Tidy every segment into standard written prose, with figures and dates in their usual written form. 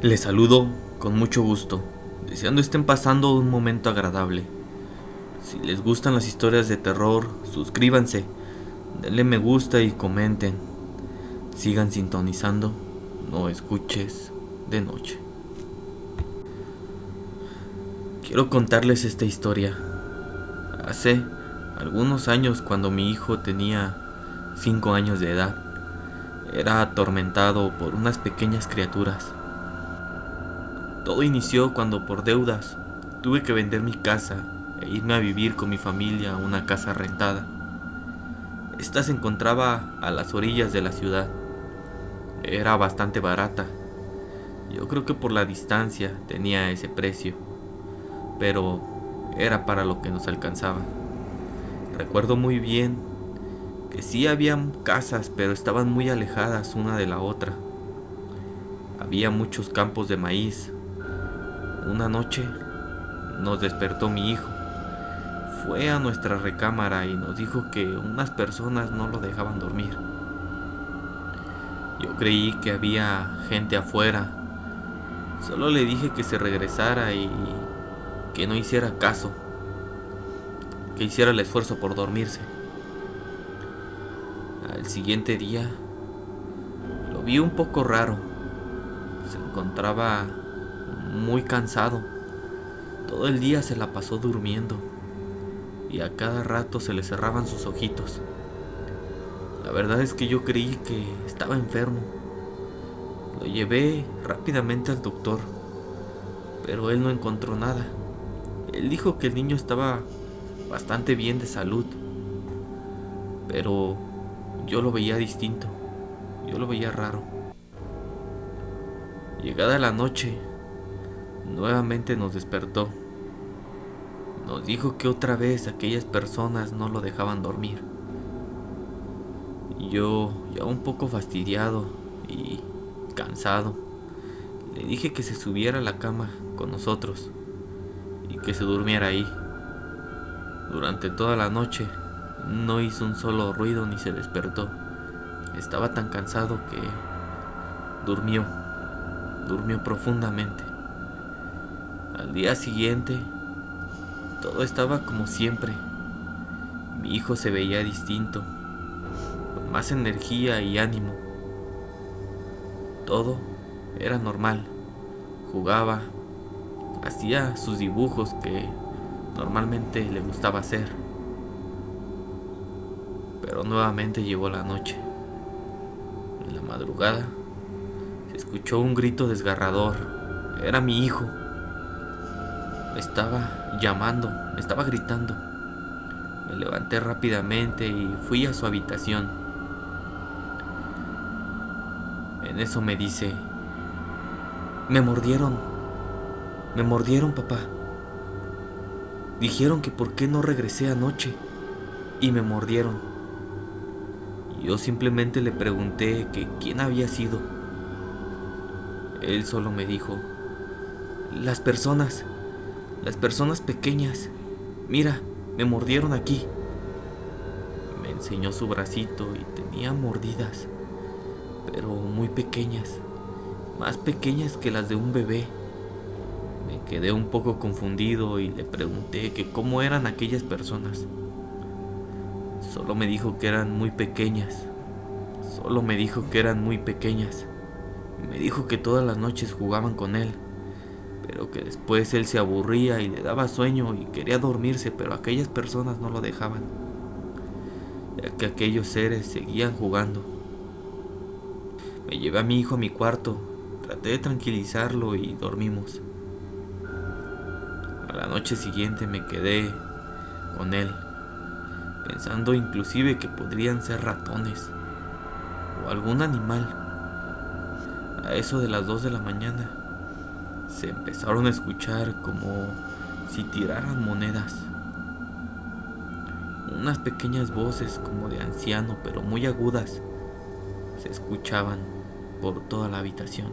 Les saludo con mucho gusto, deseando estén pasando un momento agradable. Si les gustan las historias de terror, suscríbanse, denle me gusta y comenten. Sigan sintonizando, no escuches de noche. Quiero contarles esta historia. Hace algunos años, cuando mi hijo tenía 5 años de edad, era atormentado por unas pequeñas criaturas. Todo inició cuando, por deudas, tuve que vender mi casa e irme a vivir con mi familia a una casa rentada. Esta se encontraba a las orillas de la ciudad. Era bastante barata. Yo creo que por la distancia tenía ese precio, pero era para lo que nos alcanzaba. Recuerdo muy bien que sí había casas, pero estaban muy alejadas una de la otra. Había muchos campos de maíz. Una noche nos despertó mi hijo. Fue a nuestra recámara y nos dijo que unas personas no lo dejaban dormir. Yo creí que había gente afuera. Solo le dije que se regresara y que no hiciera caso, que hiciera el esfuerzo por dormirse. Al siguiente día lo vi un poco raro. Se encontraba muy cansado. Todo el día se la pasó durmiendo y a cada rato se le cerraban sus ojitos. La verdad es que yo creí que estaba enfermo. Lo llevé rápidamente al doctor, pero él no encontró nada. Él dijo que el niño estaba bastante bien de salud, pero yo lo veía distinto, yo lo veía raro. Llegada la noche, nuevamente nos despertó. Nos dijo que otra vez aquellas personas no lo dejaban dormir. Yo, ya un poco fastidiado y cansado, le dije que se subiera a la cama con nosotros y que se durmiera ahí. Durante toda la noche no hizo un solo ruido ni se despertó. Estaba tan cansado que durmió profundamente. Al día siguiente, todo estaba como siempre. Mi hijo se veía distinto, con más energía y ánimo. Todo era normal. Jugaba, hacía sus dibujos que normalmente le gustaba hacer. Pero nuevamente llegó la noche. En la madrugada se escuchó un grito desgarrador. Era mi hijo. Me estaba llamando, me estaba gritando. Me levanté rápidamente y fui a su habitación. En eso me dice: me mordieron, papá. Dijeron que por qué no regresé anoche y me mordieron. Yo simplemente le pregunté que quién había sido. Él solo me dijo: las personas pequeñas. Mira, me mordieron aquí. Me enseñó su bracito y tenía mordidas, pero muy pequeñas, más pequeñas que las de un bebé. Me quedé un poco confundido y le pregunté que cómo eran aquellas personas. Solo me dijo que eran muy pequeñas. Me dijo que todas las noches jugaban con él, pero que después él se aburría y le daba sueño y quería dormirse, pero aquellas personas no lo dejaban, ya que aquellos seres seguían jugando. Me llevé a mi hijo a mi cuarto, traté de tranquilizarlo y dormimos. A la noche siguiente me quedé con él, pensando inclusive que podrían ser ratones o algún animal. A eso de las 2 de la mañana se empezaron a escuchar como si tiraran monedas. Unas pequeñas voces como de anciano, pero muy agudas, se escuchaban por toda la habitación.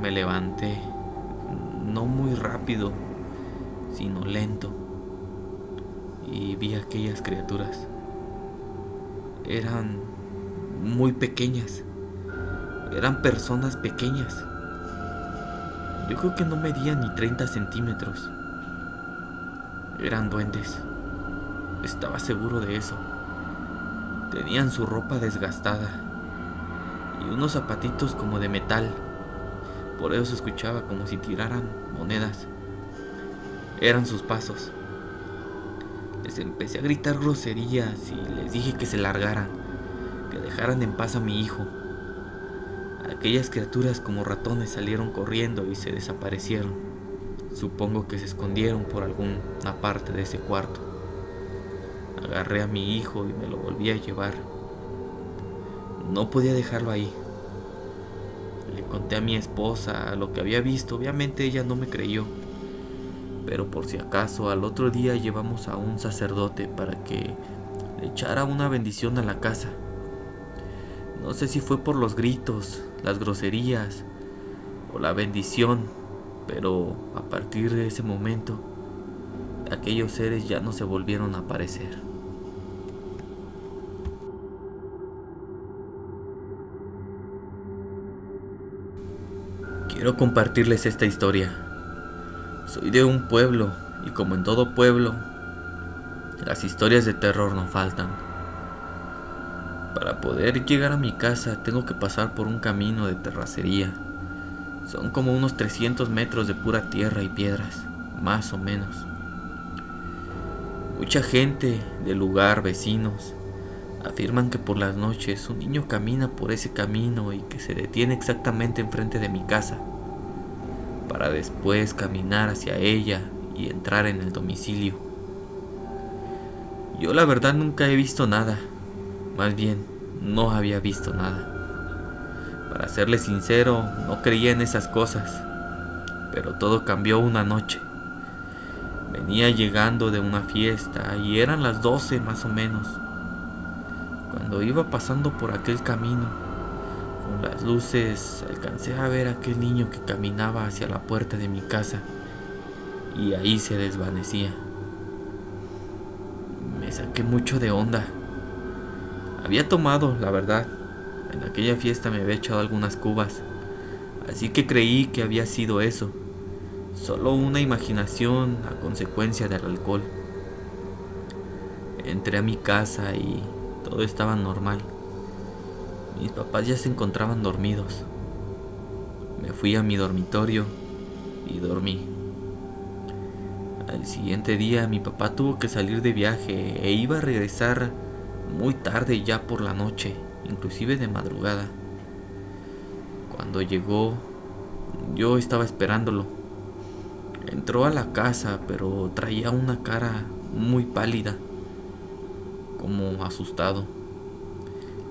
Me levanté, no muy rápido, sino lento, y vi aquellas criaturas. Eran muy pequeñas. Eran personas pequeñas. Yo creo que no medían ni 30 centímetros. Eran duendes. Estaba seguro de eso. Tenían su ropa desgastada y unos zapatitos como de metal. Por eso se escuchaba como si tiraran monedas. Eran sus pasos. Les empecé a gritar groserías y les dije que se largaran, que dejaran en paz a mi hijo. Aquellas criaturas como ratones salieron corriendo y se desaparecieron. Supongo que se escondieron por alguna parte de ese cuarto. Agarré a mi hijo y me lo volví a llevar. No podía dejarlo ahí. Le conté a mi esposa lo que había visto. Obviamente ella no me creyó. Pero por si acaso, al otro día llevamos a un sacerdote para que le echara una bendición a la casa. No sé si fue por los gritos, las groserías o la bendición, pero a partir de ese momento, aquellos seres ya no se volvieron a aparecer. Quiero compartirles esta historia. Soy de un pueblo y como en todo pueblo, las historias de terror no faltan. Para poder llegar a mi casa tengo que pasar por un camino de terracería. Son como unos 300 metros de pura tierra y piedras, más o menos. Mucha gente del lugar, vecinos, afirman que por las noches un niño camina por ese camino y que se detiene exactamente enfrente de mi casa, para después caminar hacia ella y entrar en el domicilio. Yo la verdad nunca he visto nada, más bien no había visto nada. Para serles sincero, no creía en esas cosas, pero todo cambió una noche. Venía llegando de una fiesta y eran las 12 más o menos. Cuando iba pasando por aquel camino, con las luces alcancé a ver a aquel niño que caminaba hacia la puerta de mi casa y ahí se desvanecía. Me saqué mucho de onda. Había tomado, la verdad. En aquella fiesta me había echado algunas cubas, así que creí que había sido eso, solo una imaginación a consecuencia del alcohol. Entré a mi casa y todo estaba normal. Mis papás ya se encontraban dormidos. Me fui a mi dormitorio y dormí. Al siguiente día mi papá tuvo que salir de viaje e iba a regresar muy tarde ya por la noche, inclusive de madrugada. Cuando llegó, yo estaba esperándolo. Entró a la casa, pero traía una cara muy pálida, como asustado.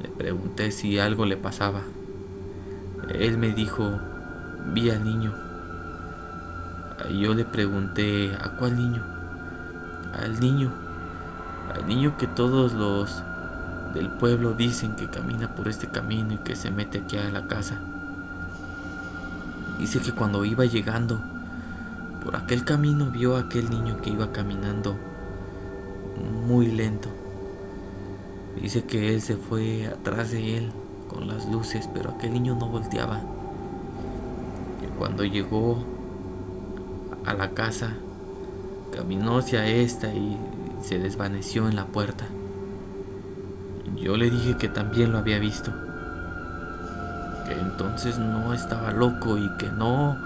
Le pregunté si algo le pasaba. Él me dijo, vi al niño. Y yo le pregunté, ¿a cuál niño? Al niño que todos los del pueblo dicen que camina por este camino y que se mete aquí a la casa. Dice que cuando iba llegando por aquel camino vio a aquel niño que iba caminando muy lento. Dice que él se fue atrás de él con las luces, pero aquel niño no volteaba. Y cuando llegó a la casa, caminó hacia esta y se desvaneció en la puerta. Yo le dije que también lo había visto, que entonces no estaba loco y que no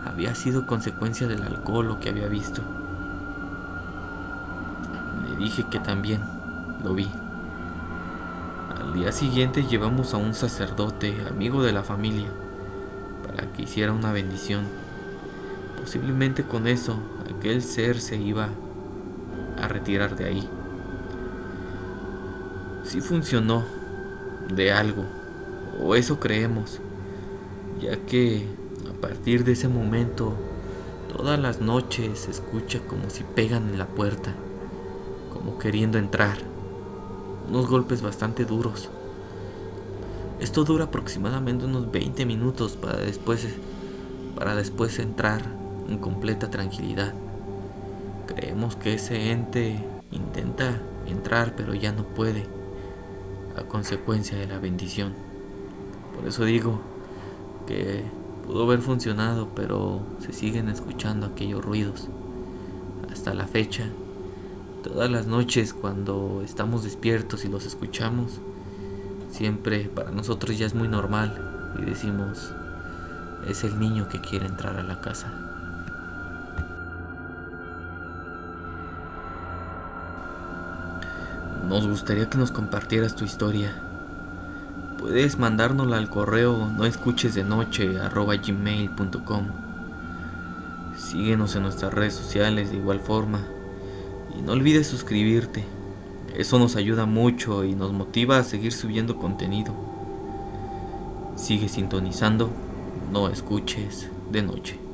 había sido consecuencia del alcohol lo que había visto. Le dije que también lo vi. Al día siguiente llevamos a un sacerdote, amigo de la familia, para que hiciera una bendición. Posiblemente con eso aquel ser se iba a retirar de ahí. Sí funcionó de algo, o eso creemos, ya que a partir de ese momento todas las noches se escucha como si pegan en la puerta, como queriendo entrar, unos golpes bastante duros. Esto dura aproximadamente unos 20 minutos para después entrar en completa tranquilidad. Creemos que ese ente intenta entrar pero ya no puede, a consecuencia de la bendición. Por eso digo, que pudo haber funcionado, pero se siguen escuchando aquellos ruidos. Hasta la fecha, todas las noches cuando estamos despiertos y los escuchamos, siempre para nosotros ya es muy normal y decimos, es el niño que quiere entrar a la casa. Nos gustaría que nos compartieras tu historia. Puedes mandárnosla al correo noescuchesdenoche@gmail.com. Síguenos en nuestras redes sociales de igual forma y no olvides suscribirte. Eso nos ayuda mucho y nos motiva a seguir subiendo contenido. Sigue sintonizando, no escuches de noche.